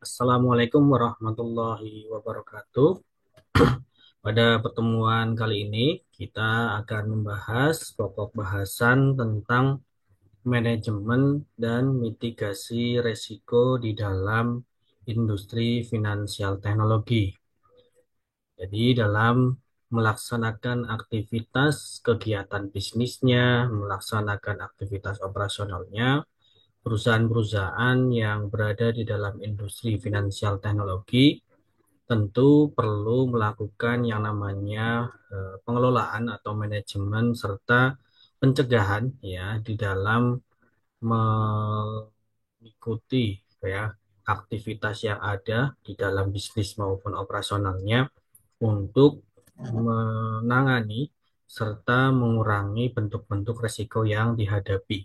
Assalamualaikum warahmatullahi wabarakatuh. Pada pertemuan kali ini, kita akan membahas pokok bahasan tentang manajemen dan mitigasi resiko di dalam industri finansial teknologi. Jadi, dalam melaksanakan aktivitas kegiatan bisnisnya, melaksanakan aktivitas operasionalnya, perusahaan-perusahaan yang berada di dalam industri finansial teknologi tentu perlu melakukan yang namanya pengelolaan atau manajemen serta pencegahan ya di dalam mengikuti ya aktivitas yang ada di dalam bisnis maupun operasionalnya untuk menangani serta mengurangi bentuk-bentuk risiko yang dihadapi.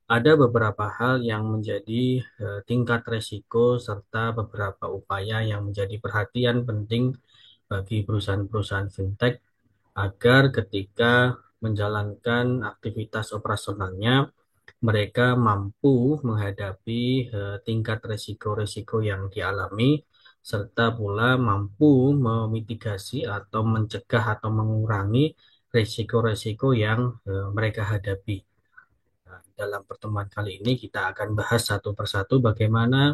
Ada beberapa hal yang menjadi tingkat risiko serta beberapa upaya yang menjadi perhatian penting bagi perusahaan-perusahaan fintech agar ketika menjalankan aktivitas operasionalnya mereka mampu menghadapi tingkat risiko-risiko yang dialami serta pula mampu memitigasi atau mencegah atau mengurangi risiko-risiko yang mereka hadapi. Nah, dalam pertemuan kali ini kita akan bahas satu persatu bagaimana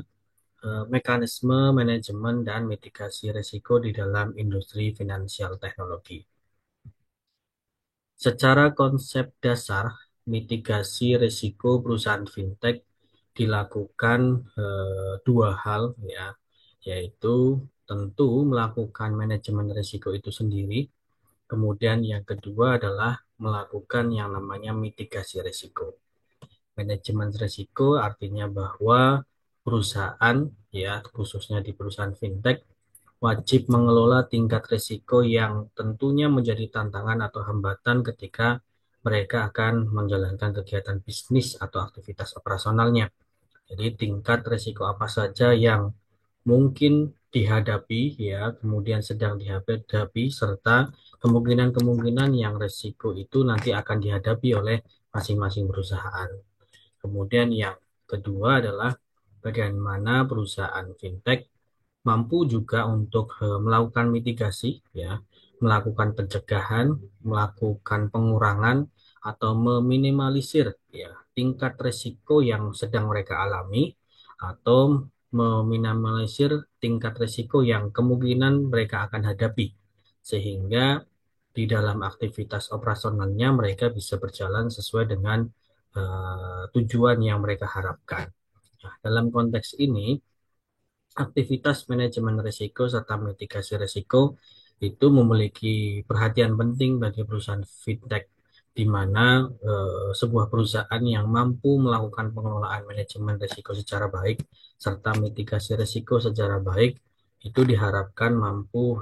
mekanisme manajemen dan mitigasi risiko di dalam industri finansial teknologi. Secara konsep dasar, mitigasi risiko perusahaan fintech dilakukan dua hal ya, yaitu tentu melakukan manajemen risiko itu sendiri. Kemudian yang kedua adalah melakukan yang namanya mitigasi risiko. Manajemen risiko artinya bahwa perusahaan ya khususnya di perusahaan fintech wajib mengelola tingkat risiko yang tentunya menjadi tantangan atau hambatan ketika mereka akan menjalankan kegiatan bisnis atau aktivitas operasionalnya. Jadi tingkat risiko apa saja yang mungkin dihadapi ya, kemudian sedang dihadapi serta kemungkinan-kemungkinan yang risiko itu nanti akan dihadapi oleh masing-masing perusahaan. Kemudian yang kedua adalah bagaimana perusahaan fintech mampu juga untuk melakukan mitigasi ya, melakukan pencegahan, melakukan pengurangan atau meminimalisir ya tingkat risiko yang sedang mereka alami atau meminimalisir tingkat risiko yang kemungkinan mereka akan hadapi sehingga di dalam aktivitas operasionalnya mereka bisa berjalan sesuai dengan tujuan yang mereka harapkan. Nah, dalam konteks ini, aktivitas manajemen risiko serta mitigasi risiko itu memiliki perhatian penting bagi perusahaan fintech, di mana sebuah perusahaan yang mampu melakukan pengelolaan manajemen risiko secara baik serta mitigasi risiko secara baik itu diharapkan mampu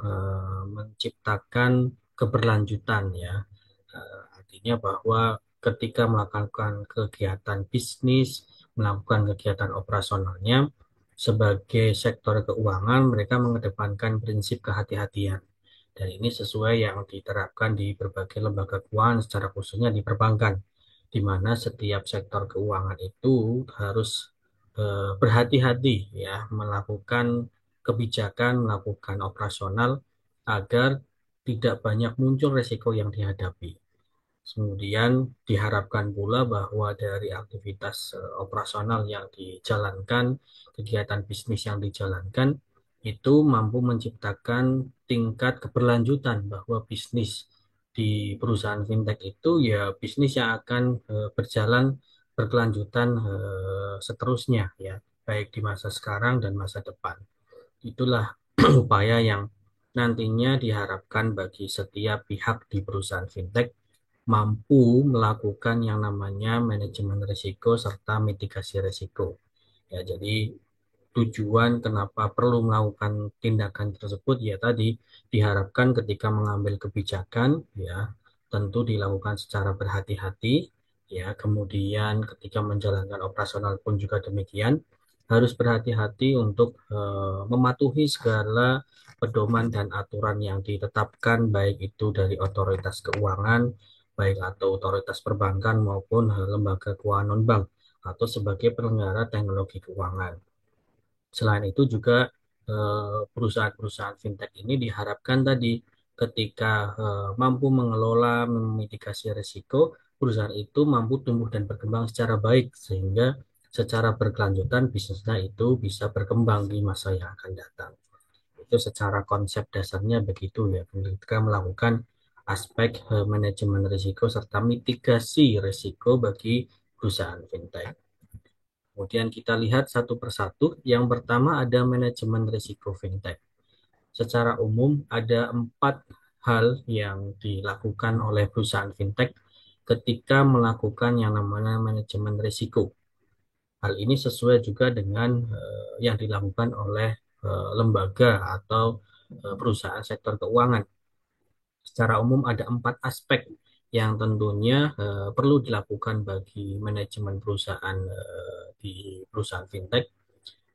menciptakan keberlanjutan ya. Artinya bahwa ketika melakukan kegiatan bisnis, melakukan kegiatan operasionalnya, sebagai sektor keuangan, mereka mengedepankan prinsip kehati-hatian. Dan ini sesuai yang diterapkan di berbagai lembaga keuangan, secara khususnya di perbankan, di mana setiap sektor keuangan itu harus berhati-hati ya melakukan kebijakan, melakukan operasional agar tidak banyak muncul risiko yang dihadapi. Kemudian diharapkan pula bahwa dari aktivitas operasional yang dijalankan, kegiatan bisnis yang dijalankan, itu mampu menciptakan tingkat keberlanjutan bahwa bisnis di perusahaan fintech itu ya bisnis yang akan berjalan berkelanjutan seterusnya ya, baik di masa sekarang dan masa depan. Itulah upaya yang nantinya diharapkan bagi setiap pihak di perusahaan fintech mampu melakukan yang namanya manajemen risiko serta mitigasi risiko. Ya, jadi tujuan kenapa perlu melakukan tindakan tersebut ya tadi diharapkan ketika mengambil kebijakan ya tentu dilakukan secara berhati-hati ya kemudian ketika menjalankan operasional pun juga demikian harus berhati-hati untuk mematuhi segala pedoman dan aturan yang ditetapkan baik itu dari otoritas keuangan baik atau otoritas perbankan maupun lembaga keuangan non-bank atau sebagai penyelenggara teknologi keuangan. Selain itu juga perusahaan-perusahaan fintech ini diharapkan tadi ketika mampu mengelola, memitigasi risiko, perusahaan itu mampu tumbuh dan berkembang secara baik sehingga secara berkelanjutan bisnisnya itu bisa berkembang di masa yang akan datang. Itu secara konsep dasarnya begitu ya. Ketika melakukan aspek manajemen risiko serta mitigasi risiko bagi perusahaan fintech. Kemudian kita lihat satu persatu. Yang pertama ada manajemen risiko fintech. Secara umum ada 4 hal yang dilakukan oleh perusahaan fintech ketika melakukan yang namanya manajemen risiko. Hal ini sesuai juga dengan yang dilakukan oleh lembaga atau perusahaan sektor keuangan. Secara umum ada 4 aspek yang tentunya perlu dilakukan bagi manajemen perusahaan di perusahaan fintech.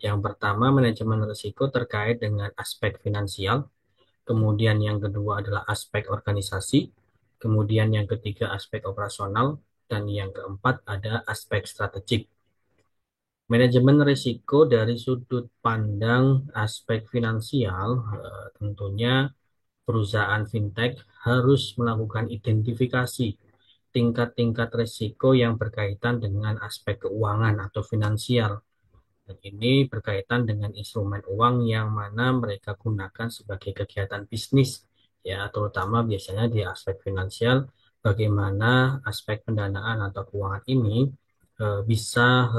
Yang pertama, manajemen risiko terkait dengan aspek finansial. Kemudian yang kedua adalah aspek organisasi. Kemudian yang ketiga aspek operasional. Dan yang keempat ada aspek strategik. Manajemen risiko dari sudut pandang aspek finansial, tentunya perusahaan fintech harus melakukan identifikasi tingkat-tingkat risiko yang berkaitan dengan aspek keuangan atau finansial. Dan ini berkaitan dengan instrumen uang yang mana mereka gunakan sebagai kegiatan bisnis, ya, terutama biasanya di aspek finansial, bagaimana aspek pendanaan atau keuangan ini bisa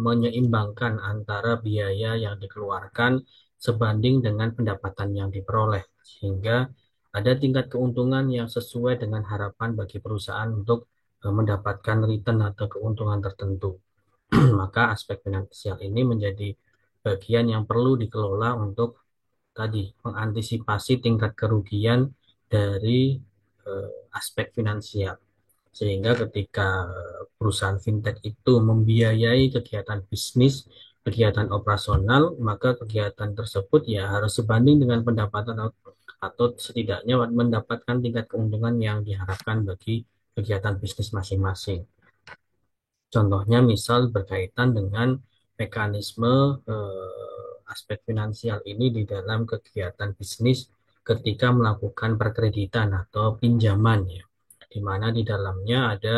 menyeimbangkan antara biaya yang dikeluarkan sebanding dengan pendapatan yang diperoleh, sehingga ada tingkat keuntungan yang sesuai dengan harapan bagi perusahaan untuk mendapatkan return atau keuntungan tertentu. Maka aspek finansial ini menjadi bagian yang perlu dikelola untuk tadi mengantisipasi tingkat kerugian dari aspek finansial. Sehingga ketika perusahaan fintech itu membiayai kegiatan bisnis, kegiatan operasional, maka kegiatan tersebut ya harus sebanding dengan pendapatan atau setidaknya mendapatkan tingkat keuntungan yang diharapkan bagi kegiatan bisnis masing-masing. Contohnya misal berkaitan dengan mekanisme aspek finansial ini di dalam kegiatan bisnis ketika melakukan perkreditan atau pinjaman ya, di mana di dalamnya ada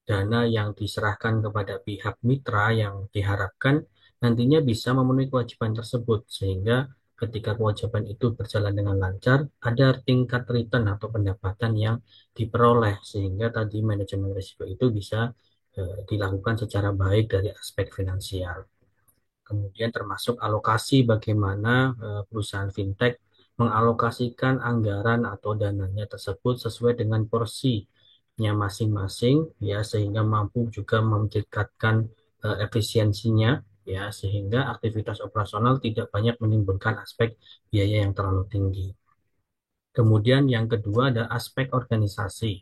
dana yang diserahkan kepada pihak mitra yang diharapkan nantinya bisa memenuhi kewajiban tersebut sehingga ketika kewajiban itu berjalan dengan lancar ada tingkat return atau pendapatan yang diperoleh sehingga tadi manajemen risiko itu bisa dilakukan secara baik dari aspek finansial. Kemudian termasuk alokasi bagaimana perusahaan fintech mengalokasikan anggaran atau dananya tersebut sesuai dengan porsinya masing-masing ya sehingga mampu juga meningkatkan efisiensinya ya sehingga aktivitas operasional tidak banyak menimbulkan aspek biaya yang terlalu tinggi. Kemudian yang kedua ada aspek organisasi.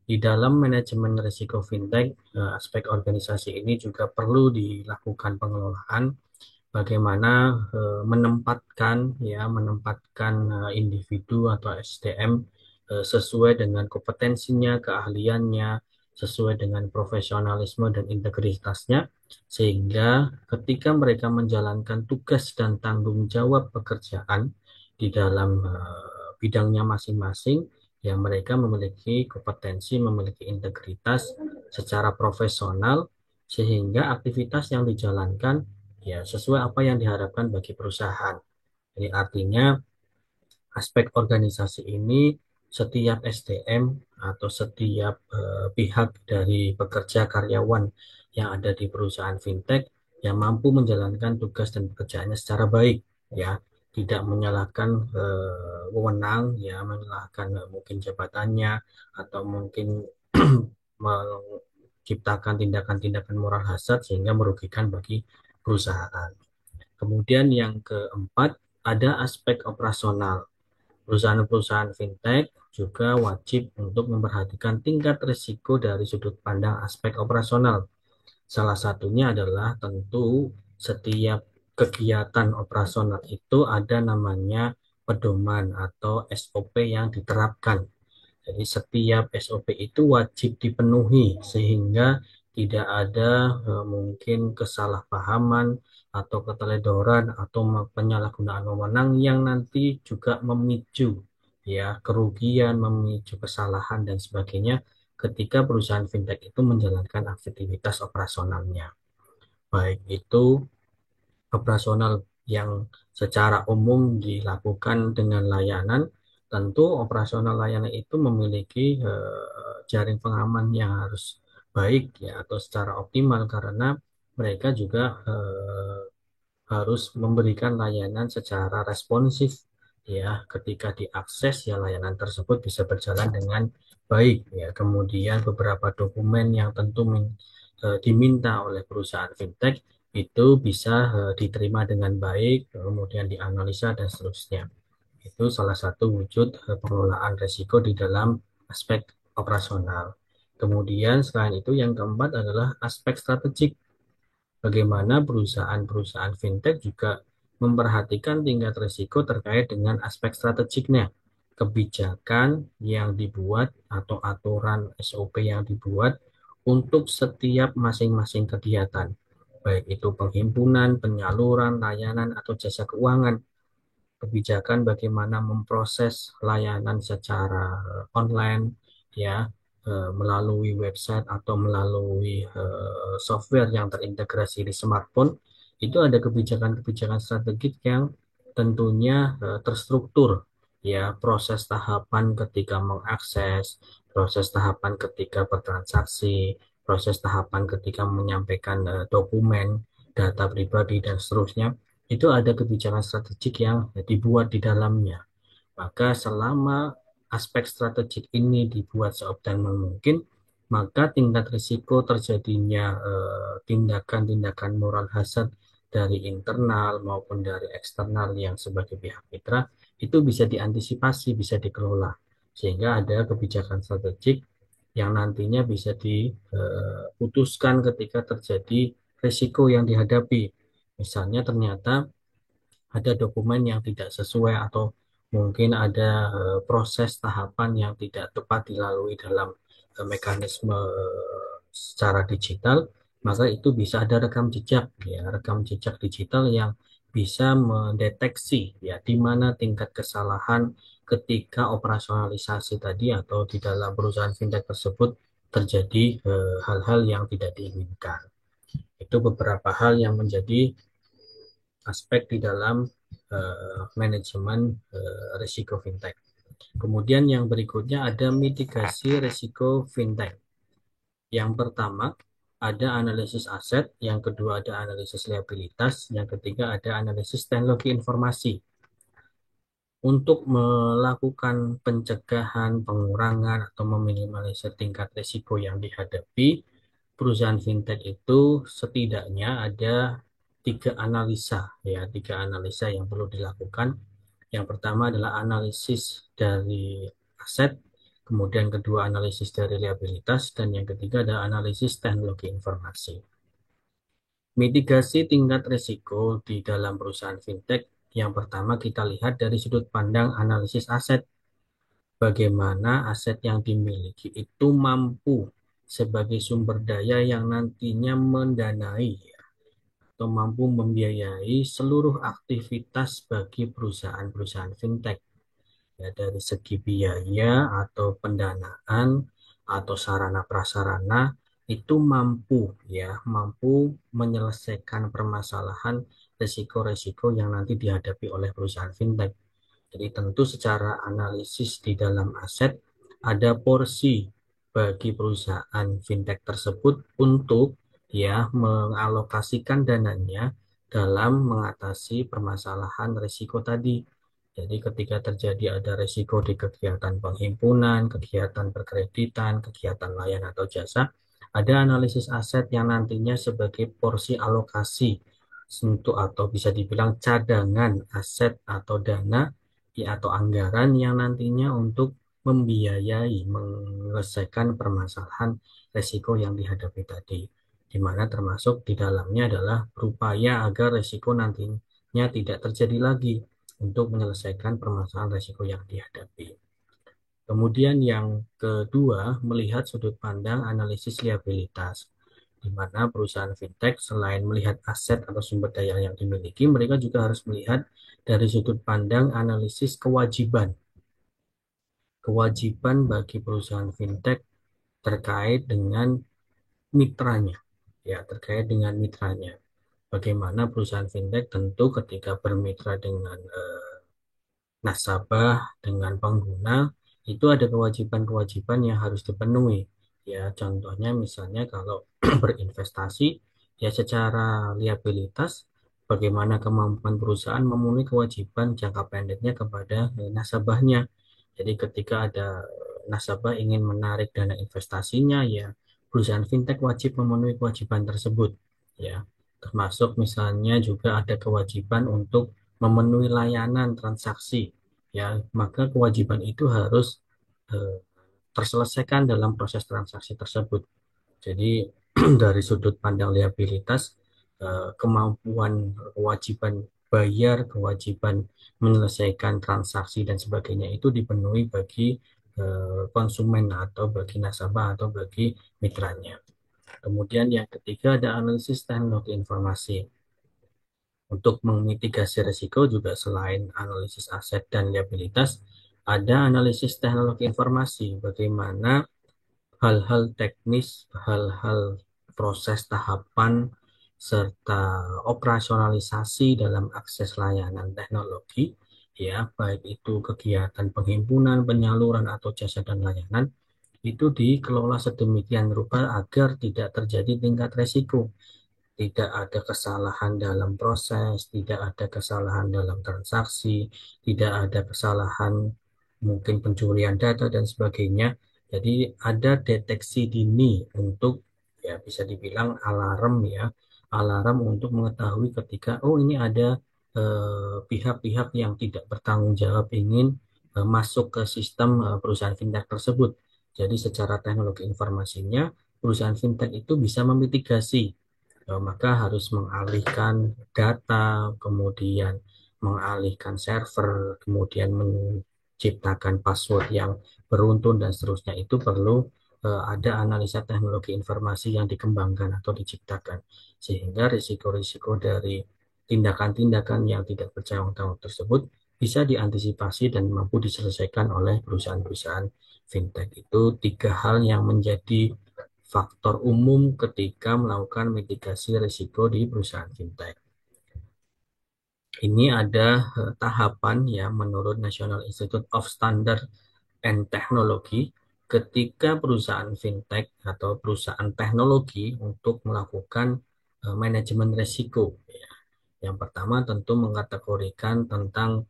Di dalam manajemen risiko fintech, aspek organisasi ini juga perlu dilakukan pengelolaan bagaimana menempatkan individu atau SDM sesuai dengan kompetensinya, keahliannya, sesuai dengan profesionalisme dan integritasnya, sehingga ketika mereka menjalankan tugas dan tanggung jawab pekerjaan di dalam bidangnya masing-masing, ya mereka memiliki kompetensi, memiliki integritas secara profesional, sehingga aktivitas yang dijalankan ya sesuai apa yang diharapkan bagi perusahaan. Jadi artinya aspek organisasi ini setiap SDM atau setiap pihak dari pekerja karyawan yang ada di perusahaan fintech yang mampu menjalankan tugas dan pekerjaannya secara baik ya tidak menyalahkan wewenang ya menyalahkan mungkin jabatannya atau mungkin menciptakan tindakan-tindakan moral hasad sehingga merugikan bagi perusahaan. Kemudian yang keempat, ada aspek operasional. Perusahaan-perusahaan fintech juga wajib untuk memperhatikan tingkat risiko dari sudut pandang aspek operasional. Salah satunya adalah tentu setiap kegiatan operasional itu ada namanya pedoman atau SOP yang diterapkan. Jadi setiap SOP itu wajib dipenuhi sehingga tidak ada mungkin kesalahpahaman atau keteledoran atau penyalahgunaan wewenang yang nanti juga memicu ya kerugian, memicu kesalahan dan sebagainya ketika perusahaan fintech itu menjalankan aktivitas operasionalnya. Baik itu operasional yang secara umum dilakukan dengan layanan, tentu operasional layanan itu memiliki jaring pengaman yang harus baik ya atau secara optimal karena mereka juga harus memberikan layanan secara responsif ya ketika diakses ya layanan tersebut bisa berjalan dengan baik ya kemudian beberapa dokumen yang tentu diminta oleh perusahaan fintech itu bisa diterima dengan baik kemudian dianalisa dan seterusnya itu salah satu wujud pengelolaan risiko di dalam aspek operasional. Kemudian selain itu yang keempat adalah aspek strategik. Bagaimana perusahaan-perusahaan fintech juga memperhatikan tingkat risiko terkait dengan aspek strategiknya. Kebijakan yang dibuat atau aturan SOP yang dibuat untuk setiap masing-masing kegiatan, baik itu penghimpunan, penyaluran, layanan, atau jasa keuangan kebijakan bagaimana memproses layanan secara online ya melalui website atau melalui software yang terintegrasi di smartphone itu ada kebijakan-kebijakan strategik yang tentunya terstruktur ya proses tahapan ketika mengakses, proses tahapan ketika bertransaksi, proses tahapan ketika menyampaikan dokumen, data pribadi dan seterusnya itu ada kebijakan strategik yang dibuat di dalamnya. Maka selama aspek strategik ini dibuat seoptimal mungkin, maka tingkat risiko terjadinya tindakan-tindakan moral hazard dari internal maupun dari eksternal yang sebagai pihak mitra itu bisa diantisipasi, bisa dikelola. Sehingga ada kebijakan strategik yang nantinya bisa diputuskan ketika terjadi risiko yang dihadapi. Misalnya ternyata ada dokumen yang tidak sesuai atau mungkin ada proses tahapan yang tidak tepat dilalui dalam mekanisme secara digital, maka itu bisa ada rekam jejak ya, rekam jejak digital yang bisa mendeteksi ya di mana tingkat kesalahan ketika operasionalisasi tadi atau di dalam perusahaan fintech tersebut terjadi hal-hal yang tidak diinginkan. Itu beberapa hal yang menjadi aspek di dalam manajemen risiko fintech. Kemudian yang berikutnya ada mitigasi risiko fintech. Yang pertama ada analisis aset, yang kedua ada analisis liabilitas, yang ketiga ada analisis teknologi informasi. Untuk melakukan pencegahan, pengurangan, atau meminimalisir tingkat risiko yang dihadapi, perusahaan fintech itu setidaknya ada tiga analisa yang perlu dilakukan. Yang pertama adalah analisis dari aset, kemudian kedua analisis dari liabilitas, dan yang ketiga adalah analisis teknologi informasi. Mitigasi tingkat risiko di dalam perusahaan fintech, yang pertama kita lihat dari sudut pandang analisis aset. Bagaimana aset yang dimiliki itu mampu sebagai sumber daya yang nantinya mendanai atau mampu membiayai seluruh aktivitas bagi perusahaan-perusahaan fintech ya dari segi biaya atau pendanaan atau sarana prasarana itu mampu menyelesaikan permasalahan risiko-risiko yang nanti dihadapi oleh perusahaan fintech. Jadi tentu secara analisis di dalam aset ada porsi bagi perusahaan fintech tersebut untuk ya mengalokasikan dananya dalam mengatasi permasalahan risiko tadi. Jadi ketika terjadi ada risiko di kegiatan penghimpunan, kegiatan perkreditan, kegiatan layanan atau jasa, ada analisis aset yang nantinya sebagai porsi alokasi untuk atau bisa dibilang cadangan aset atau dana ya, atau anggaran yang nantinya untuk membiayai, menyelesaikan permasalahan risiko yang dihadapi tadi. Di mana termasuk di dalamnya adalah berupaya agar risiko nantinya tidak terjadi lagi untuk menyelesaikan permasalahan risiko yang dihadapi. Kemudian yang kedua, melihat sudut pandang analisis liabilitas. di mana perusahaan fintech selain melihat aset atau sumber daya yang dimiliki, mereka juga harus melihat dari sudut pandang analisis kewajiban. Kewajiban bagi perusahaan fintech terkait dengan mitranya, ya terkait dengan mitranya. Bagaimana perusahaan fintech tentu ketika bermitra dengan nasabah, dengan pengguna, itu ada kewajiban-kewajiban yang harus dipenuhi. Ya, contohnya misalnya kalau berinvestasi, ya secara liabilitas, bagaimana kemampuan perusahaan memenuhi kewajiban jangka pendeknya kepada nasabahnya. Jadi ketika ada nasabah ingin menarik dana investasinya, ya perusahaan fintech wajib memenuhi kewajiban tersebut. Ya, termasuk misalnya juga ada kewajiban untuk memenuhi layanan transaksi, ya maka kewajiban itu harus eh, terselesaikan dalam proses transaksi tersebut. Jadi dari sudut pandang liabilitas, kemampuan kewajiban bayar, kewajiban menyelesaikan transaksi dan sebagainya itu dipenuhi bagi konsumen atau bagi nasabah atau bagi mitranya. Kemudian yang ketiga ada analisis teknologi informasi. Untuk memitigasi risiko juga selain analisis aset dan liabilitas, ada analisis teknologi informasi, bagaimana hal-hal teknis, hal-hal proses tahapan, serta operasionalisasi dalam akses layanan teknologi, ya, baik itu kegiatan penghimpunan, penyaluran, atau jasa dan layanan, itu dikelola sedemikian rupa agar tidak terjadi tingkat resiko, tidak ada kesalahan dalam proses, tidak ada kesalahan dalam transaksi, tidak ada kesalahan mungkin pencurian data dan sebagainya. Jadi ada deteksi dini untuk, ya bisa dibilang alarm, ya, alarm untuk mengetahui ketika oh ini ada pihak-pihak yang tidak bertanggung jawab ingin masuk ke sistem perusahaan fintech tersebut. Jadi secara teknologi informasinya perusahaan fintech itu bisa memitigasi. Maka harus mengalihkan data, kemudian mengalihkan server, kemudian menciptakan password yang beruntun dan seterusnya. Itu perlu ada analisa teknologi informasi yang dikembangkan atau diciptakan, sehingga risiko-risiko dari tindakan-tindakan yang tidak bertanggung jawab tersebut bisa diantisipasi dan mampu diselesaikan oleh perusahaan-perusahaan fintech. Itu tiga hal yang menjadi faktor umum ketika melakukan mitigasi risiko di perusahaan fintech. Ini ada tahapan ya menurut National Institute of Standard and Technology ketika perusahaan fintech atau perusahaan teknologi untuk melakukan manajemen risiko. Ya. Yang pertama tentu mengkategorikan tentang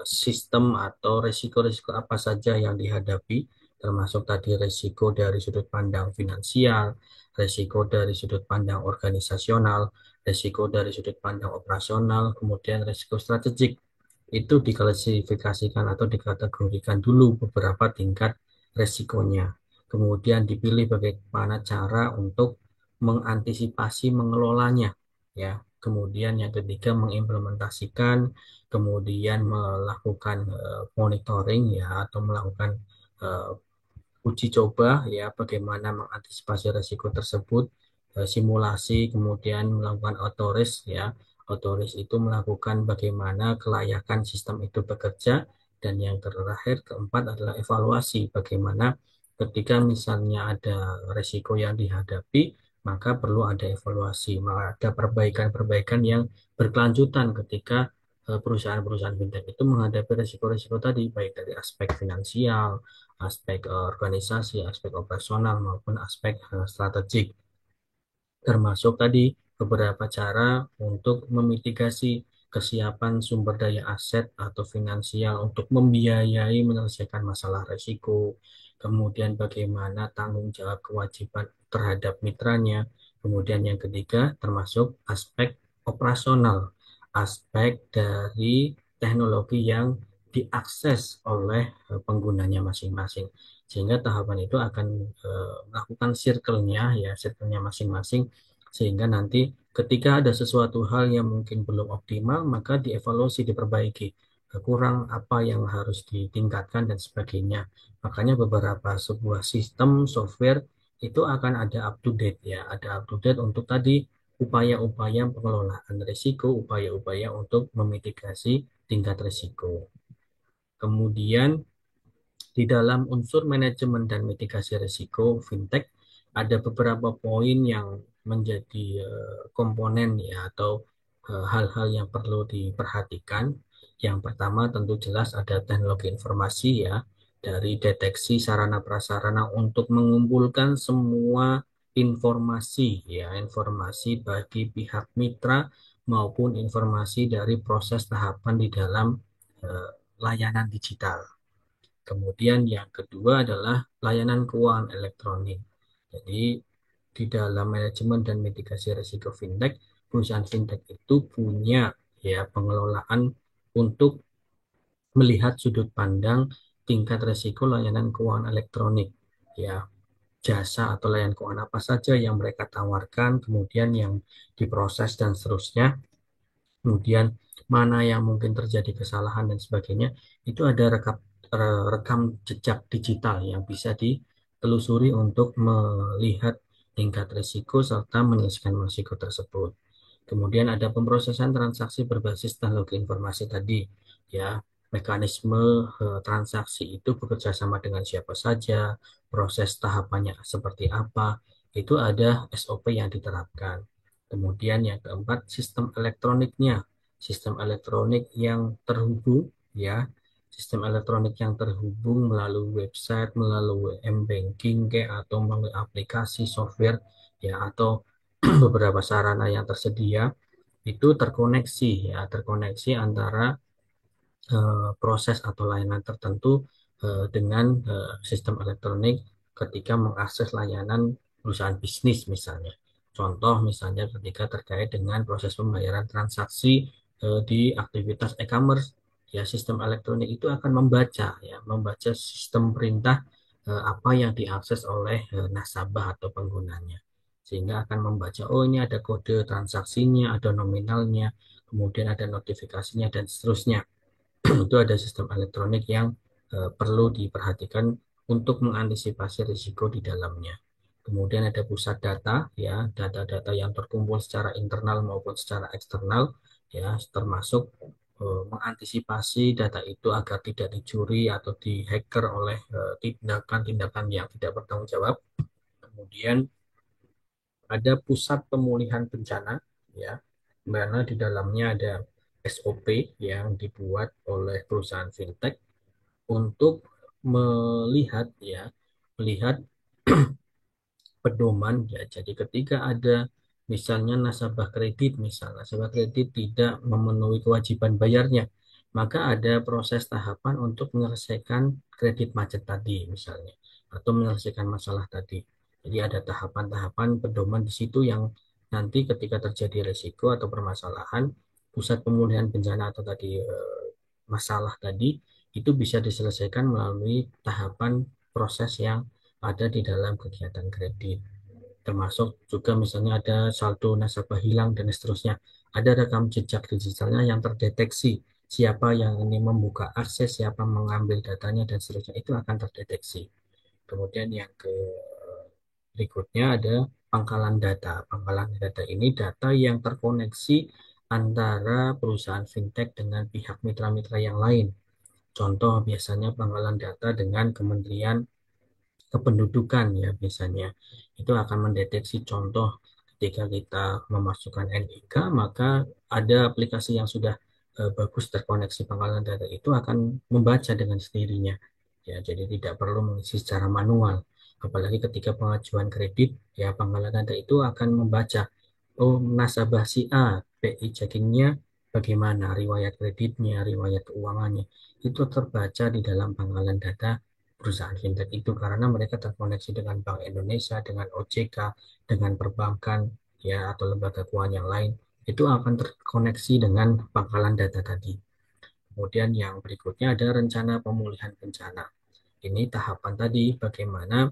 sistem atau risiko-risiko apa saja yang dihadapi, termasuk tadi risiko dari sudut pandang finansial, risiko dari sudut pandang organisasional, risiko dari sudut pandang operasional, kemudian risiko strategik. Itu diklasifikasikan atau dikategorikan dulu beberapa tingkat risikonya. Kemudian dipilih bagaimana cara untuk mengantisipasi mengelolanya, ya. Kemudian yang ketiga mengimplementasikan, kemudian melakukan monitoring, ya, atau melakukan eh, uji coba, ya, bagaimana mengantisipasi risiko tersebut, simulasi, kemudian melakukan autoris, ya. Autoris itu melakukan bagaimana kelayakan sistem itu bekerja, dan yang terakhir keempat adalah evaluasi, bagaimana ketika misalnya ada risiko yang dihadapi, maka perlu ada evaluasi, maka ada perbaikan-perbaikan yang berkelanjutan ketika perusahaan-perusahaan fintech itu menghadapi risiko-risiko tadi, baik dari aspek finansial, aspek organisasi, aspek operasional maupun aspek strategik, termasuk tadi beberapa cara untuk memitigasi kesiapan sumber daya aset atau finansial untuk membiayai menyelesaikan masalah risiko, kemudian bagaimana tanggung jawab kewajiban terhadap mitranya, kemudian yang ketiga termasuk aspek operasional, aspek dari teknologi yang diakses oleh penggunanya masing-masing, sehingga tahapan itu akan melakukan circle-nya, ya, circle-nya masing-masing, sehingga nanti ketika ada sesuatu hal yang mungkin belum optimal maka dievaluasi, diperbaiki, kurang apa yang harus ditingkatkan dan sebagainya. Makanya beberapa sebuah sistem software itu akan ada up to date ya, ada up to date untuk tadi upaya-upaya pengelolaan risiko, upaya-upaya untuk memitigasi tingkat risiko. Kemudian di dalam unsur manajemen dan mitigasi risiko fintech ada beberapa poin yang menjadi komponen ya atau hal-hal yang perlu diperhatikan. Yang pertama tentu jelas ada teknologi informasi ya, dari deteksi sarana prasarana untuk mengumpulkan semua informasi ya, informasi bagi pihak mitra maupun informasi dari proses tahapan di dalam eh, layanan digital. Kemudian yang kedua adalah layanan keuangan elektronik. Jadi di dalam manajemen dan mitigasi risiko fintech, perusahaan fintech itu punya ya pengelolaan untuk melihat sudut pandang tingkat risiko layanan keuangan elektronik. Ya, jasa atau layanan keuangan apa saja yang mereka tawarkan, kemudian yang diproses dan seterusnya. Kemudian mana yang mungkin terjadi kesalahan dan sebagainya, itu ada rekam jejak digital yang bisa ditelusuri untuk melihat tingkat risiko serta menyelesaikan risiko tersebut. Kemudian ada pemrosesan transaksi berbasis teknologi informasi tadi, ya, mekanisme transaksi itu bekerja sama dengan siapa saja, proses tahapannya seperti apa, itu ada SOP yang diterapkan. Kemudian yang keempat, sistem elektroniknya. Sistem elektronik yang terhubung, ya. Sistem elektronik yang terhubung melalui website, melalui m-banking, atau melalui aplikasi software, ya, atau beberapa sarana yang tersedia itu terkoneksi, ya, terkoneksi antara proses atau layanan tertentu dengan sistem elektronik ketika mengakses layanan perusahaan bisnis misalnya. Contoh misalnya ketika terkait dengan proses pembayaran transaksi di aktivitas e-commerce, ya sistem elektronik itu akan membaca sistem perintah apa yang diakses oleh nasabah atau penggunanya. Sehingga akan membaca, oh ini ada kode transaksinya, ada nominalnya, kemudian ada notifikasinya dan seterusnya. Itu ada sistem elektronik yang perlu diperhatikan untuk mengantisipasi risiko di dalamnya. Kemudian ada pusat data, ya, data-data yang terkumpul secara internal maupun secara eksternal, ya, termasuk mengantisipasi data itu agar tidak dicuri atau dihacker oleh tindakan-tindakan yang tidak bertanggung jawab. Kemudian ada pusat pemulihan bencana, ya, mana di dalamnya ada SOP yang dibuat oleh perusahaan fintech untuk melihat ya, melihat pedoman ya. Jadi ketika ada misalnya nasabah kredit tidak memenuhi kewajiban bayarnya, maka ada proses tahapan untuk menyelesaikan kredit macet tadi misalnya, atau menyelesaikan masalah tadi. Jadi ada tahapan-tahapan pedoman di situ yang nanti ketika terjadi risiko atau permasalahan, pusat pemulihan bencana atau tadi masalah tadi itu bisa diselesaikan melalui tahapan proses yang ada di dalam kegiatan kredit. Termasuk juga misalnya ada saldo nasabah hilang dan seterusnya. Ada rekam jejak digitalnya yang terdeteksi. Siapa yang ini membuka akses, siapa mengambil datanya dan seterusnya itu akan terdeteksi. Kemudian yang berikutnya ada pangkalan data. Pangkalan data ini data yang terkoneksi antara perusahaan fintech dengan pihak mitra-mitra yang lain. Contoh biasanya pangkalan data dengan Kementerian Kependudukan ya biasanya. Itu akan mendeteksi contoh ketika kita memasukkan NIK, maka ada aplikasi yang sudah bagus terkoneksi pangkalan data itu akan membaca dengan sendirinya. Ya, jadi tidak perlu mengisi secara manual. Apalagi ketika pengajuan kredit, ya pangkalan data itu akan membaca, oh nasabah si A, BI checkingnya bagaimana, riwayat kreditnya, riwayat keuangannya, itu terbaca di dalam pangkalan data perusahaan fintech itu karena mereka terkoneksi dengan Bank Indonesia, dengan OJK, dengan perbankan, ya atau lembaga keuangan yang lain, itu akan terkoneksi dengan pangkalan data tadi. Kemudian yang berikutnya ada rencana pemulihan bencana. Ini tahapan tadi bagaimana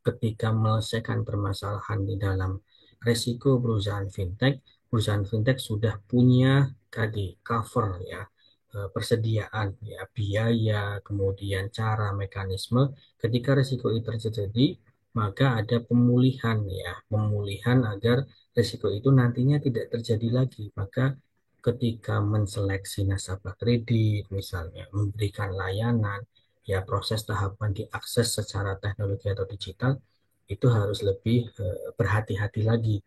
ketika menyelesaikan permasalahan di dalam resiko perusahaan fintech sudah punya tadi cover ya, persediaan ya biaya, kemudian cara mekanisme ketika risiko itu terjadi, maka ada pemulihan ya, pemulihan agar risiko itu nantinya tidak terjadi lagi. Maka ketika menseleksi nasabah kredit, misalnya memberikan layanan, ya proses tahapan diakses secara teknologi atau digital, itu harus lebih berhati-hati lagi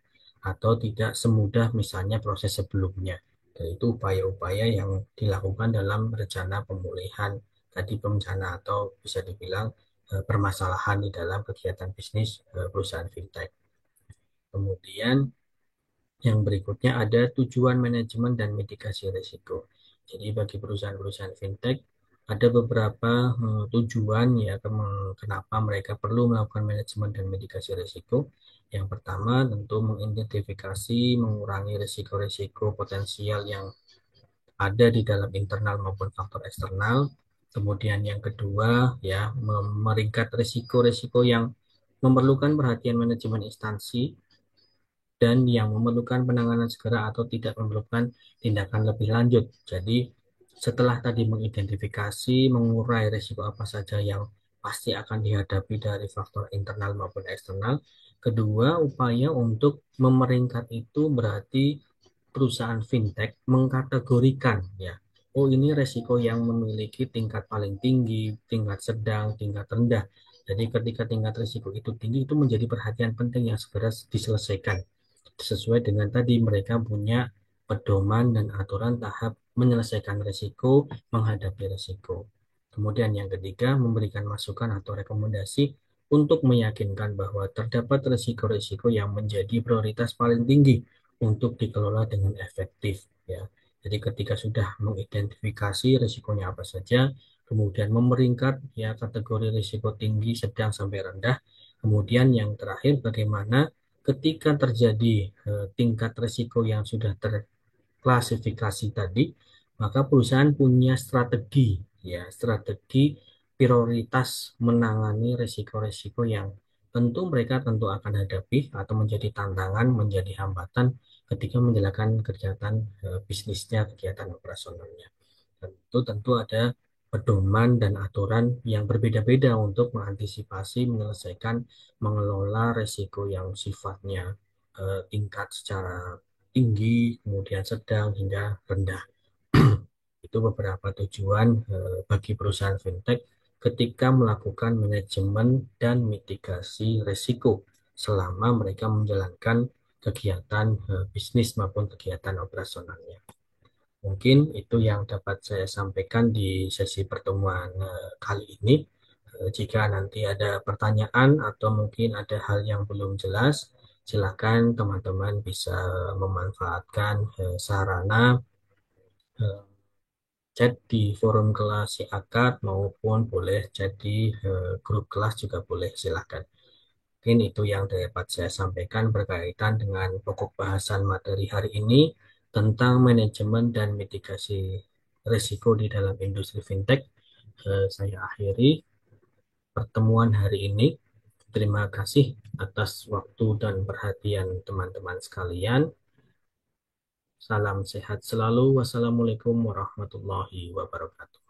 atau tidak semudah misalnya proses sebelumnya. Dan itu upaya-upaya yang dilakukan dalam rencana pemulihan tadi bencana atau bisa dibilang permasalahan di dalam kegiatan bisnis perusahaan fintech. Kemudian yang berikutnya ada tujuan manajemen dan mitigasi risiko. Jadi bagi perusahaan-perusahaan fintech ada beberapa tujuan ya kenapa mereka perlu melakukan manajemen dan mitigasi risiko. Yang pertama tentu mengidentifikasi, mengurangi risiko-risiko potensial yang ada di dalam internal maupun faktor eksternal. Kemudian yang kedua ya meringkat risiko-risiko yang memerlukan perhatian manajemen instansi dan yang memerlukan penanganan segera atau tidak memerlukan tindakan lebih lanjut. Jadi setelah tadi mengidentifikasi, mengurai risiko apa saja yang pasti akan dihadapi dari faktor internal maupun eksternal. Kedua, upaya untuk memeringkat itu berarti perusahaan fintech mengkategorikan ya. Oh, ini resiko yang memiliki tingkat paling tinggi, tingkat sedang, tingkat rendah. Jadi ketika tingkat risiko itu tinggi, itu menjadi perhatian penting yang segera diselesaikan. Sesuai dengan tadi mereka punya pedoman dan aturan tahap menyelesaikan risiko, menghadapi risiko. Kemudian yang ketiga, memberikan masukan atau rekomendasi untuk meyakinkan bahwa terdapat risiko-risiko yang menjadi prioritas paling tinggi untuk dikelola dengan efektif ya. Jadi ketika sudah mengidentifikasi risikonya apa saja, kemudian memeringkat ya kategori risiko tinggi, sedang sampai rendah. Kemudian yang terakhir bagaimana ketika terjadi tingkat risiko yang sudah terklasifikasi tadi, maka perusahaan punya strategi ya, strategi prioritas menangani risiko-risiko yang tentu mereka tentu akan hadapi atau menjadi tantangan, menjadi hambatan ketika menjalankan kegiatan bisnisnya, kegiatan operasionalnya. Tentu ada pedoman dan aturan yang berbeda-beda untuk mengantisipasi, menyelesaikan, mengelola risiko yang sifatnya tingkat secara tinggi, kemudian sedang hingga rendah. Itu beberapa tujuan bagi perusahaan fintech ketika melakukan manajemen dan mitigasi risiko selama mereka menjalankan kegiatan bisnis maupun kegiatan operasionalnya. Mungkin itu yang dapat saya sampaikan di sesi pertemuan kali ini. Jika nanti ada pertanyaan atau mungkin ada hal yang belum jelas, silakan teman-teman bisa memanfaatkan sarana eh, chat di forum kelas si akad maupun boleh chat di grup kelas juga boleh, silakan. Mungkin itu yang dapat saya sampaikan berkaitan dengan pokok bahasan materi hari ini tentang manajemen dan mitigasi risiko di dalam industri fintech. Saya akhiri pertemuan hari ini. Terima kasih atas waktu dan perhatian teman-teman sekalian. Salam sehat selalu. Wassalamualaikum warahmatullahi wabarakatuh.